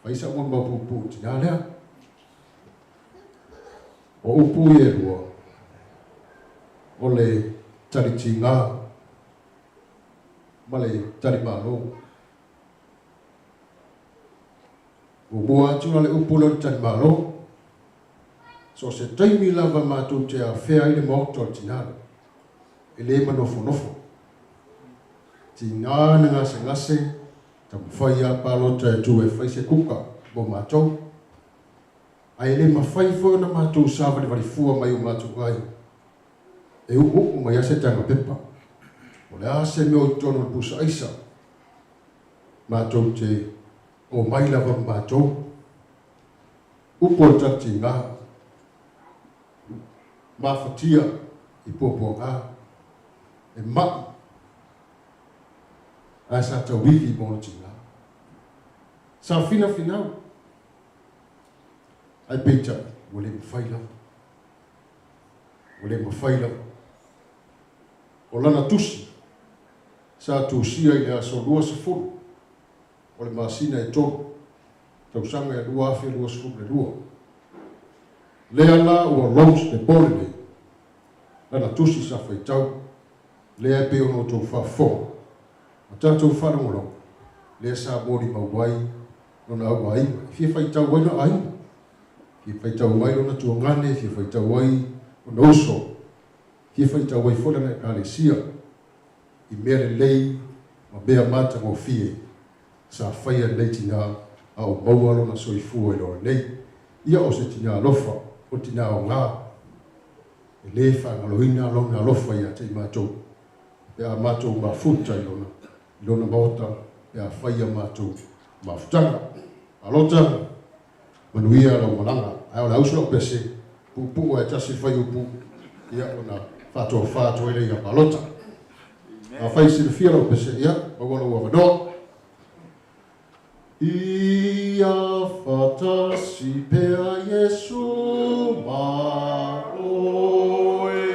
Faisa mo mapupu tinalea. O upu e rua. O le taritinga. Ma le tarimalo. O mua tuna le upu le tarimalo. So se taimi lava mātou te a whea i le mauto tinala. E le manofo. Ti ngāna ngase ta mawhai a Palota e tu e whaise kuka bo mātou. Ai le mawhai fo na mātou sawa le warifua mai o mātou ai. E uhu mai ase tanga pepa. O le ase me o tono le pusa aisa. Mātou te o mai lava mātou. Upo tati ngā. Mafatia i popo ngā. E mak. A sa tau wifi mono tinga. Sa fina finau. Ai peita, wale mawhaila. Wale mawhaila. O lana tusi. Sa tusia i lea so lua sa furu. O le masina e tō. Tau sanga e lua afi lua sa furu le lua. Lea la ua rose de bole. Lana tusi sa whaitau. Lea pe ono tō whafo. A tātou whanamolo, lea sa Molimau wai, nona au ai, fia whaitau wai na ai, fia whaitau wai nona tua ngane, fia whaitau wai nona oso, fia whaitau wai wholana e kāle sia, I mere lei, ma bea mata mo fie, sa whaia nei tina au maualo na soifua e loa nei, ia o se tina alofa, o tina o ngā, e le whangaloina alona alofa ia te mātou, bea mātou ma futa I lona, Lona mauta e a whaia mātou mawhutanga. Palota, manuia lau malanga. Ai o la usula pese, pupu e tasi whai upu, ia o na whātua ele ia Palota. A whai silifia lau pese, ia, mawana ua manoa. Ia whatasi pea Yesu ma oe.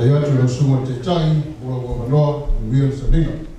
Te atu lau sunga te tai, ua ua manoa, uia sa ninga.